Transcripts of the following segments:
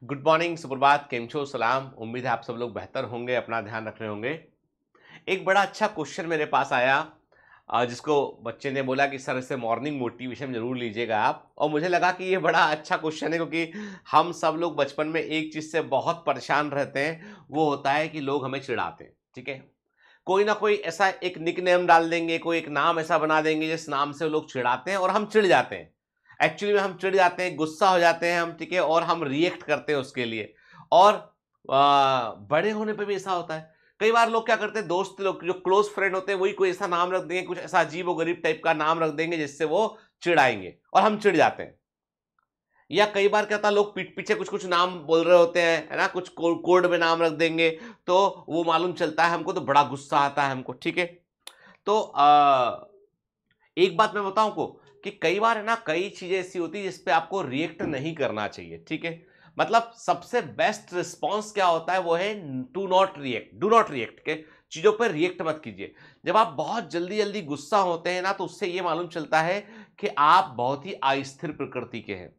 Good morning, सुप्रभात, केम छो, सलाम। उम्मीद है आप सब लोग बेहतर होंगे, अपना ध्यान रख रहे होंगे। एक बड़ा अच्छा क्वेश्चन मेरे पास आया, जिसको बच्चे ने बोला कि सर इसे मॉर्निंग मोटिवेशन जरूर लीजिएगा आप। और मुझे लगा कि ये बड़ा अच्छा क्वेश्चन है, क्योंकि हम सब लोग बचपन में एक चीज से बहुत परेशान रहते हैं, वो होता है कि लोग हमें चिढ़ाते हैं। ठीक है, कोई ना कोई ऐसा एक निक नेम डाल देंगे, कोई एक नाम ऐसा बना देंगे जिस नाम से वो लोग चिढ़ाते हैं और हम चिढ़ जाते हैं। एक्चुअली में हम चिढ़ जाते हैं, गुस्सा हो जाते हैं हम, ठीक है, और हम रिएक्ट करते हैं उसके लिए। और बड़े होने पे भी ऐसा होता है। कई बार लोग क्या करते हैं, दोस्त लोग जो क्लोज फ्रेंड होते हैं वही कोई ऐसा नाम रख देंगे, कुछ ऐसा अजीब व गरीब टाइप का नाम रख देंगे जिससे वो चिढ़ाएंगे और हम चिढ़ जाते हैं। या कई बार क्या होता है, लोग पीठ पीछे कुछ कुछ नाम बोल रहे होते हैं, है ना, कुछ कोड में नाम रख देंगे, तो वो मालूम चलता है हमको, तो बड़ा गुस्सा आता है हमको। ठीक है, तो एक बात मैं बताऊं को, कि कई बार है ना, कई चीजें ऐसी होती है जिसपे आपको रिएक्ट नहीं करना चाहिए। ठीक है, मतलब सबसे बेस्ट रिस्पॉन्स क्या होता है, वो है to not react, do not react के। चीजों पर रिएक्ट मत कीजिए। जब आप बहुत जल्दी जल्दी गुस्सा होते हैं ना, तो उससे ये मालूम चलता है कि आप बहुत ही अस्थिर प्रकृति के हैं।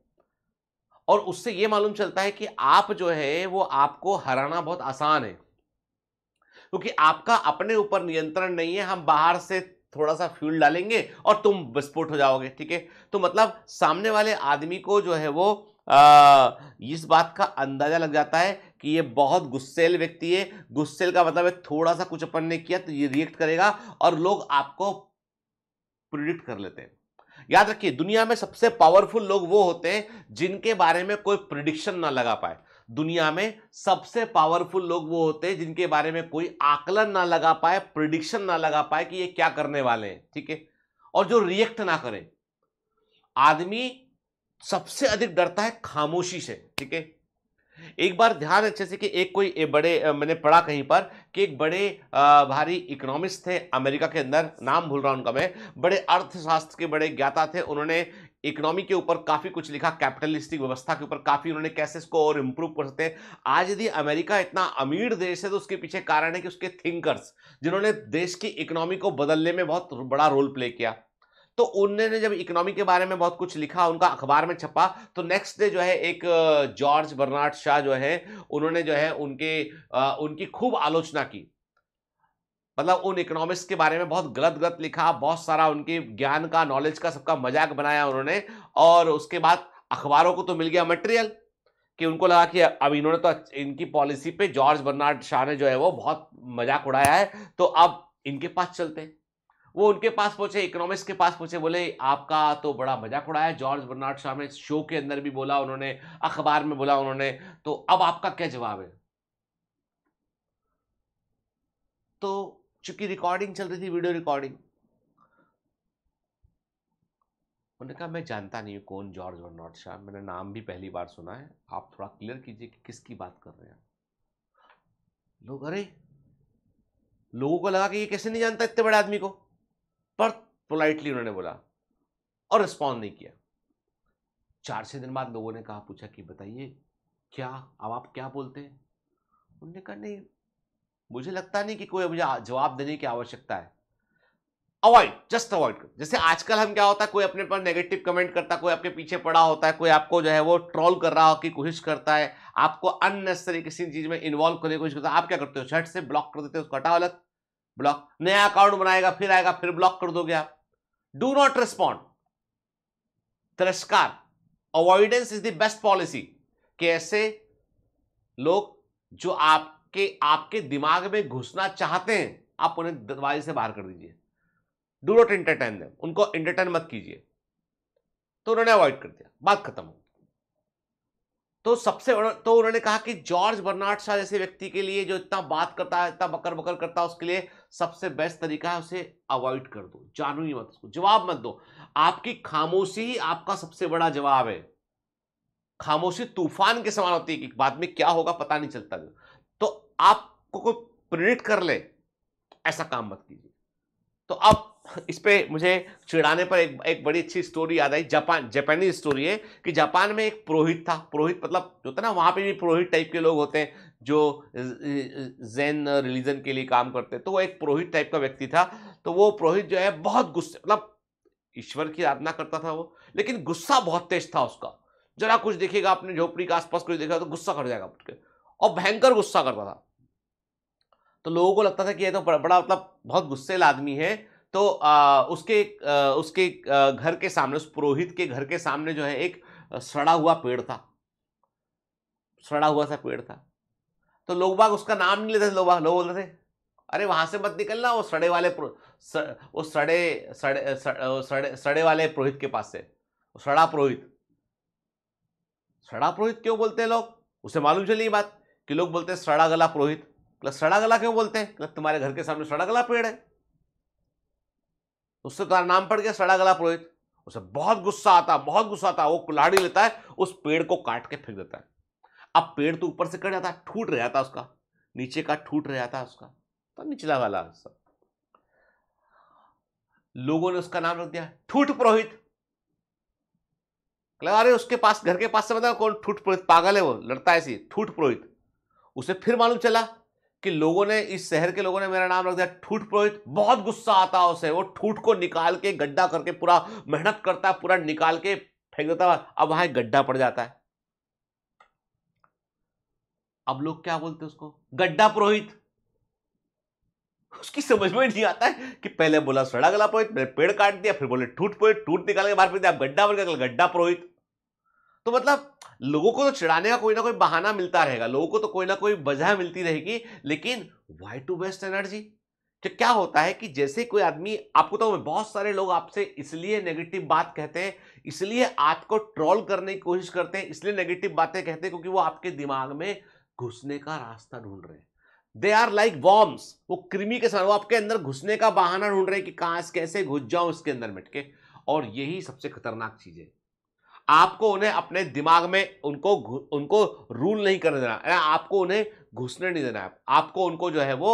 और उससे ये मालूम चलता है कि आप जो है वो, आपको हराना बहुत आसान है, क्योंकि आपका अपने ऊपर नियंत्रण नहीं है। हम बाहर से थोड़ा सा फ्यूल डालेंगे और तुम विस्फोट हो जाओगे। ठीक है, तो मतलब सामने वाले आदमी को जो है वो इस बात का अंदाजा लग जाता है कि ये बहुत गुस्सेल व्यक्ति है। गुस्सेल का मतलब है थोड़ा सा कुछ अपन ने किया तो ये रिएक्ट करेगा, और लोग आपको प्रिडिक्ट कर लेते हैं। याद रखिए, दुनिया में सबसे पावरफुल लोग वो होते हैं जिनके बारे में कोई प्रिडिक्शन ना लगा पाए। दुनिया में सबसे पावरफुल लोग वो होते हैं जिनके बारे में कोई आकलन ना लगा पाए, प्रिडिक्शन ना लगा पाए कि ये क्या करने वाले हैं। ठीक है, और जो रिएक्ट ना करें। आदमी सबसे अधिक डरता है खामोशी से। ठीक है, एक बार ध्यान अच्छे से, कि एक कोई बड़े मैंने पढ़ा कहीं पर कि एक बड़े भारी इकोनॉमिस्ट थे अमेरिका के अंदर, नाम भूल रहा हूं उनका मैं। बड़े अर्थशास्त्र के बड़े ज्ञाता थे। उन्होंने इकोनॉमी के ऊपर काफी कुछ लिखा, कैपिटलिस्टिक व्यवस्था के ऊपर काफी उन्होंने कैसे इसको और इंप्रूव कर सकते हैं। आज यदि अमेरिका इतना अमीर देश है, तो उसके पीछे कारण है कि उसके थिंकर्स, जिन्होंने देश की इकोनॉमी को बदलने में बहुत बड़ा रोल प्ले किया। तो उन्होंने जब इकोनॉमी के बारे में बहुत कुछ लिखा, उनका अखबार में छपा, तो नेक्स्ट डे जो है एक जॉर्ज बर्नार्ड शॉ जो है, उन्होंने जो है उनकी खूब आलोचना की। मतलब उन इकोनॉमिस्ट के बारे में बहुत गलत गलत लिखा, बहुत सारा उनके ज्ञान का, नॉलेज का, सबका मजाक बनाया उन्होंने। और उसके बाद अखबारों को तो मिल गया मटेरियल, कि उनको लगा कि अब इन्होंने तो इनकी पॉलिसी पे जॉर्ज बर्नार्ड शॉ ने जो है वो बहुत मजाक उड़ाया है, तो अब इनके पास चलते हैं। वो उनके पास पहुंचे, इकोनॉमिस्ट के पास पहुंचे, बोले आपका तो बड़ा मजाक उड़ाया जॉर्ज बर्नार्ड शॉ ने, शो के अंदर भी बोला उन्होंने, अखबार में बोला उन्होंने, तो अब आपका क्या जवाब है। तो चूंकि रिकॉर्डिंग चल रही थी, वीडियो रिकॉर्डिंग, उन्होंने कहा मैं जानता नहीं हूं कौन जॉर्ज बर्नार्ड शॉ, मैंने नाम भी पहली बार सुना है, आप थोड़ा क्लियर कीजिए कि किसकी बात कर रहे हैं। लोग, अरे, लोगों को लगा कि ये कैसे नहीं जानता इतने बड़े आदमी को, पर पोलाइटली उन्होंने बोला और रिस्पॉन्ड नहीं किया। 4-6 दिन बाद लोगों ने कहा, पूछा कि बताइए क्या, अब आप क्या बोलते हैं। उन्होंने कहा नहीं, मुझे लगता नहीं कि कोई मुझे जवाब देने की आवश्यकता है। अवॉइड, जस्ट अवॉइड कर। जैसे आजकल हम, क्या होता है, कोई अपने पर नेगेटिव कमेंट करता है, कोई आपके पीछे पड़ा होता है, कोई आपको जो है वो ट्रोल कर रहा हो की कोशिश करता है, आपको अननेसेसरी किसी चीज में इन्वॉल्व करने की कोशिश करता है, आप क्या करते हो, झट से ब्लॉक कर देते हो, उसको हटाओ अलग, ब्लॉक, नया अकाउंट बनाएगा, फिर आएगा, फिर ब्लॉक कर दोगे आप। डू नॉट रिस्पॉन्ड, तिरस्कार, avoidance is the best policy. कि ऐसे लोग जो आपके आपके दिमाग में घुसना चाहते हैं, आप उन्हें दरवाजे से बाहर कर दीजिए। डू नॉट एंटरटेन देम, उनको एंटरटेन मत कीजिए। तो उन्होंने अवॉइड कर दिया, बात खत्म हो। तो तो उन्होंने कहा कि जॉर्ज बर्नार्ड शॉ जैसे व्यक्ति के लिए, जो इतना बात करता है, इतना बकर बकर करता है, उसके लिए सबसे बेस्ट तरीका है उसे अवॉइड कर दो, जानो ही मत, उसको जवाब मत दो। आपकी खामोशी ही आपका सबसे बड़ा जवाब है। खामोशी तूफान के समान होती है कि बाद में क्या होगा पता नहीं चलता। तो आपको कोई प्रेरित कर ले, ऐसा काम मत कीजिए। तो अब इस पे मुझे चिढ़ाने पर एक बड़ी अच्छी स्टोरी याद आई। जापानीज स्टोरी है, कि जापान में एक पुरोहित था। पुरोहित मतलब जो होता है ना, वहां पे भी पुरोहित टाइप के लोग होते हैं जो जैन रिलीजन के लिए काम करते हैं। तो वो एक पुरोहित टाइप का व्यक्ति था। तो वो पुरोहित जो है बहुत गुस्से, मतलब ईश्वर की आराधना करता था वो, लेकिन गुस्सा बहुत तेज था उसका। जरा कुछ देखेगा अपने झोपड़ी के आसपास कुछ देखेगा तो गुस्सा कर जाएगा उठ के, और भयंकर गुस्सा करता था। तो लोगों को लगता था कि ये तो बड़ा मतलब बहुत गुस्सेल आदमी है। तो उसके घर के सामने, उस पुरोहित के घर के सामने जो है एक सड़ा हुआ पेड़ था, सड़ा हुआ सा पेड़ था। तो लोग बाग उसका नाम नहीं लेते थे, लोग बोलते थे अरे वहां से मत निकलना, वो सड़े वाले वो सड़े वाले पुरोहित के पास से, वो सड़ा पुरोहित। सड़ा पुरोहित क्यों बोलते हैं लोग? उसे मालूम चली बात कि लोग बोलते हैं सड़ा गला पुरोहित। सड़ा गला क्यों बोलते हैं? तुम्हारे घर के सामने सड़ा गला पेड़ है, उससे तुम्हारा नाम पड़ गया सड़ा गला पुरोहित। उसे बहुत गुस्सा आता, बहुत गुस्सा आता, वो कुल्हाड़ी लेता है, उस पेड़ को काट के फेंक देता है। अब पेड़ तो ऊपर से कट जाता है, टूट रहा था उसका, नीचे का टूट रहा था उसका, तो निचला वाला सब। लोगों ने उसका नाम रख दिया ठूठ पुरोहित। अरे उसके पास, घर के पास से मतलब कौन ठूठ पुरोहित? पागल है वो, लड़ता है ऐसी, ठूठ पुरोहित। उसे फिर मालूम चला कि लोगों ने, इस शहर के लोगों ने मेरा नाम रख दिया ठूठ पुरोहित। बहुत गुस्सा आता है उसे, वो ठूठ को निकाल के गड्ढा करके पूरा मेहनत करता है, पूरा निकाल के फेंक देता है। अब वहां एक गड्ढा पड़ जाता है। अब लोग क्या बोलते हैं उसको? गड्ढा पुरोहित। उसकी समझ में नहीं आता है कि पहले बोला सड़ा गला पुरोहित, मैंने पेड़ काट दिया, फिर बोले ठूठ पुरोहित, ठूठ निकाल के बाहर फेंक दिया, अब गड्ढा बन गया, गड्ढा पुरोहित। तो मतलब लोगों को तो चिढ़ाने का कोई ना कोई बहाना मिलता रहेगा, लोगों को तो कोई ना कोई वजह मिलती रहेगी, लेकिन व्हाई टू वेस्ट एनर्जी? तो क्या होता है कि जैसे कोई आदमी, आपको तो बहुत सारे लोग आपसे इसलिए नेगेटिव बात कहते हैं, इसलिए आपको ट्रोल करने की कोशिश करते हैं, इसलिए नेगेटिव बातें कहते हैं क्योंकि वो आपके दिमाग में घुसने का रास्ता ढूंढ रहे हैं। दे आर लाइक वॉर्म्स, वो कृमि के साथ वो आपके अंदर घुसने का बहाना ढूंढ रहे हैं कि कहां कैसे घुस जाऊं इसके अंदर मिट के। और यही सबसे खतरनाक चीज है। आपको उन्हें अपने दिमाग में उनको रूल नहीं करने देना, आपको उन्हें घुसने नहीं देना है, आपको उनको जो है वो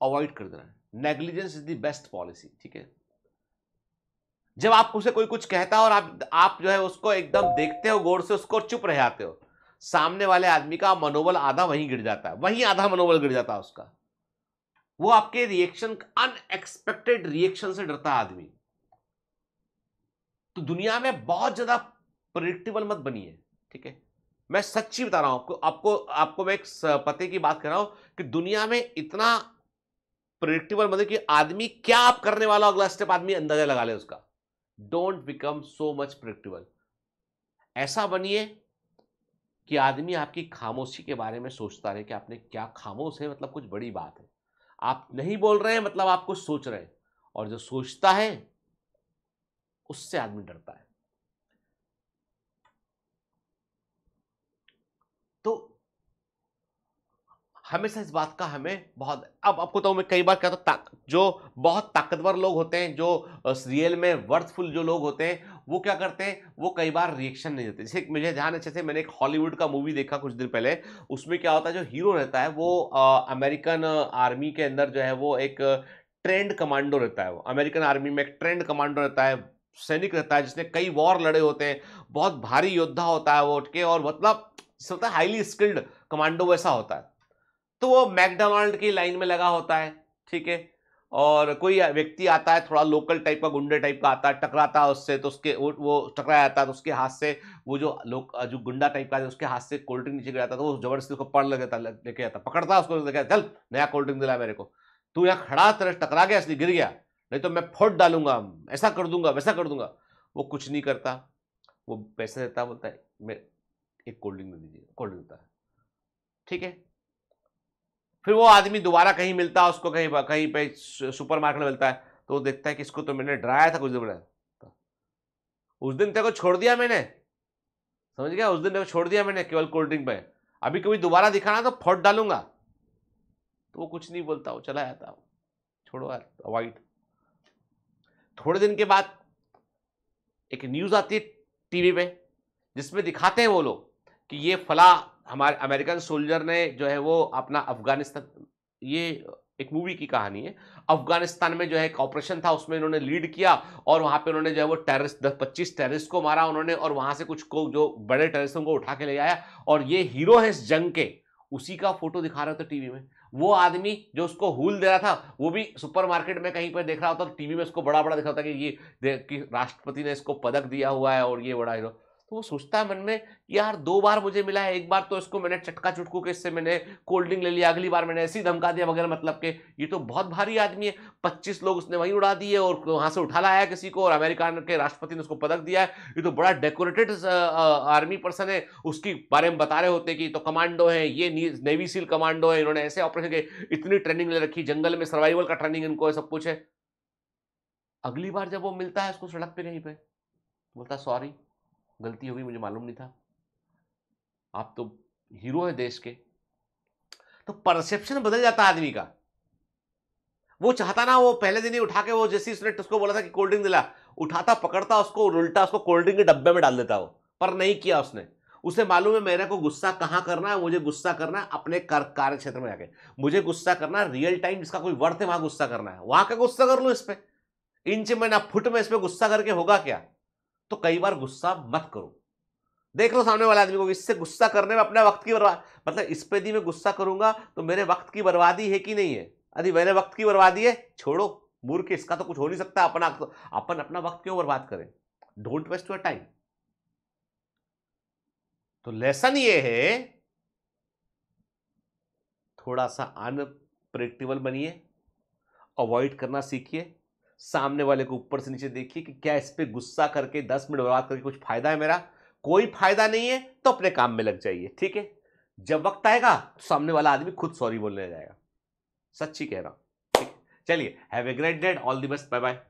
अवॉइड कर देना है। Negligence is the best policy, ठीक है। जब आप उसे कोई कुछ कहता है और आप जो है उसको एकदम देखते हो गौर से, उसको चुप रह जाते हो, सामने वाले आदमी का मनोबल आधा वहीं गिर जाता है, वहीं आधा मनोबल गिर जाता है उसका। वो आपके रिएक्शन, अनएक्सपेक्टेड रिएक्शन से डरता है आदमी। तो दुनिया में बहुत ज्यादा प्रेडिक्टेबल मत बनिए, ठीक है। मैं सच्ची बता रहा हूं आपको मैं एक पते की बात कर रहा हूं कि दुनिया में इतना प्रेडिक्टेबल मतलब कि आदमी क्या आप करने वाला अगला स्टेप आदमी अंदाजा लगा ले उसका। Don't become so much predictable. ऐसा बनिए कि आदमी आपकी खामोशी के बारे में सोचता रहे कि आपने क्या खामोश है, मतलब कुछ बड़ी बात है। आप नहीं बोल रहे हैं मतलब आप कुछ सोच रहे हैं, और जो सोचता है उससे आदमी डरता है। तो हमेशा इस बात का हमें बहुत, अब आपको तो मैं कई बार कहता हूं, जो बहुत ताकतवर लोग होते हैं, जो रियल में वर्थफुल जो लोग होते हैं, वो क्या करते हैं, वो कई बार रिएक्शन नहीं देते। जैसे मुझे ध्यान अच्छे से, मैंने एक हॉलीवुड का मूवी देखा कुछ दिन पहले, उसमें क्या होता है, जो हीरो रहता है वो अमेरिकन आर्मी के अंदर जो है वो एक ट्रेंड कमांडो रहता है। वो अमेरिकन आर्मी में एक ट्रेंड कमांडो रहता है, सैनिक रहता है जिसने कई वॉर लड़े होते हैं, बहुत भारी योद्धा होता है वो उठ के, और मतलब होता है हाईली स्किल्ड कमांडो वैसा होता है। तो वो मैकडोनाल्ड की लाइन में लगा होता है, ठीक है, और कोई व्यक्ति आता है थोड़ा लोकल टाइप का, गुंडे टाइप का आता है, टकराता है उससे, तो उसके वो टकराया जाता है, तो उसके हाथ से वो जो गुंडा टाइप का है उसके हाथ से कोल्ड ड्रिंक नीचे गिरा था, तो वो जबरदस्ती उसको पड़ लेके आता, पकड़ता है उसको, लेके चल नया कोल्ड ड्रिंक दिला मेरे को, तू यहाँ खड़ा तेरे टकरा गया इसलिए गिर गया, नहीं तो मैं फोड़ डालूंगा, ऐसा कर दूंगा वैसा कर दूंगा। वो कुछ नहीं करता, वो पैसे देता, बोलता है मैं एक कोल्ड ड्रिंक दे दीजिए, कोल्ड ड्रिंक देता है, ठीक है। फिर वो आदमी दोबारा कहीं मिलता है उसको, कहीं पे सुपरमार्केट में मिलता है, तो वो देखता है कि इसको तो मैंने डराया था कुछ दिन पहले, उस दिन तेरे को छोड़ दिया मैंने, समझ गया, उस दिन तेरे को छोड़ दिया मैंने केवल कोल्ड ड्रिंक पे, अभी कभी दोबारा दिखाना तो फोड़ डालूंगा। तो वो कुछ नहीं बोलता, वो चला जाता, छोड़ो यार, अवॉइड। थोड़े दिन के बाद एक न्यूज आती है टीवी पे, जिसमें दिखाते हैं वो लोग कि ये फला हमारे अमेरिकन सोल्जर ने जो है वो अपना अफगानिस्तान, ये एक मूवी की कहानी है, अफगानिस्तान में जो है एक ऑपरेशन था, उसमें इन्होंने लीड किया, और वहां पे उन्होंने जो है वो टेररिस्ट 10-25 टेररिस्ट को मारा उन्होंने, और वहां से कुछ को जो बड़े टेररिस्टों को उठा के ले आया, और ये हीरो है इस जंग के, उसी का फोटो दिखा रहे थे टीवी में। वो आदमी जो उसको हूल दे रहा था वो भी सुपरमार्केट में कहीं पर देख रहा होता, तो टीवी में उसको बड़ा बड़ा दिखा होता कि ये कि राष्ट्रपति ने इसको पदक दिया हुआ है और ये बड़ा हीरो। तो वो सोचता है मन में, यार 2 बार मुझे मिला है, एक बार तो इसको मैंने चटका चुटकू के इससे मैंने कोल्ड ड्रिंक ले लिया, अगली बार मैंने ऐसे ही धमका दिया वगैरह, मतलब के ये तो बहुत भारी आदमी है। 25 लोग उसने वहीं उड़ा दिए और वहां से उठा लाया किसी को, और अमेरिका के राष्ट्रपति ने उसको पदक दिया है, ये तो बड़ा डेकोरेटेड आर्मी पर्सन है। उसकी बारे में बता रहे होते कि तो कमांडो है, ये नेवी सील कमांडो है, इन्होंने ऐसे ऑपरेशन के इतनी ट्रेनिंग ले रखी, जंगल में सर्वाइवल का ट्रेनिंग इनको है, सब कुछ है। अगली बार जब वो मिलता है उसको सड़क पे कहीं पे, बोलता सॉरी गलती हो गई, मुझे मालूम नहीं था, आप तो हीरो है देश के। तो परसेप्शन बदल जाता है आदमी का। वो चाहता ना, वो पहले दिन ही उठा के, वो जैसे उसने उसको बोला था कि कोल्ड ड्रिंक दिला, उठाता पकड़ता उसको, उल्टा उसको कोल्ड ड्रिंक के डब्बे में डाल देता वो, पर नहीं किया उसने। उसे मालूम है मेरे को गुस्सा कहां करना है, मुझे गुस्सा करना है अपने कार्य क्षेत्र में जाके, मुझे गुस्सा करना है रियल टाइम जिसका कोई वर्थ है वहां गुस्सा करना है, वहां का गुस्सा कर लो, इस पे इंच में ना फुट में इस पे गुस्सा करके होगा क्या। तो कई बार गुस्सा मत करो, देख लो सामने वाले आदमी को, इससे गुस्सा करने में अपने वक्त की बर्बाद, मतलब इस पे यदि मैं गुस्सा करूंगा तो मेरे वक्त की बर्बादी है कि नहीं है, यदि मेरे वक्त की बर्बादी है छोड़ो, मूर्ख, इसका तो कुछ हो नहीं सकता, अपन अपना वक्त क्यों बर्बाद करें, डोंट वेस्ट योर टाइम। तो लेसन ये है, थोड़ा सा अनप्रेडिक्टेबल बनिए, अवॉइड करना सीखिए, सामने वाले को ऊपर से नीचे देखिए कि क्या इस पे गुस्सा करके 10 मिनट बर्बाद करके कुछ फायदा है मेरा, कोई फायदा नहीं है, तो अपने काम में लग जाइए, ठीक है। जब वक्त आएगा तो सामने वाला आदमी खुद सॉरी बोलने जाएगा, सच्ची कह रहा हूं, ठीक है। चलिए, have a great day, all the best, bye bye.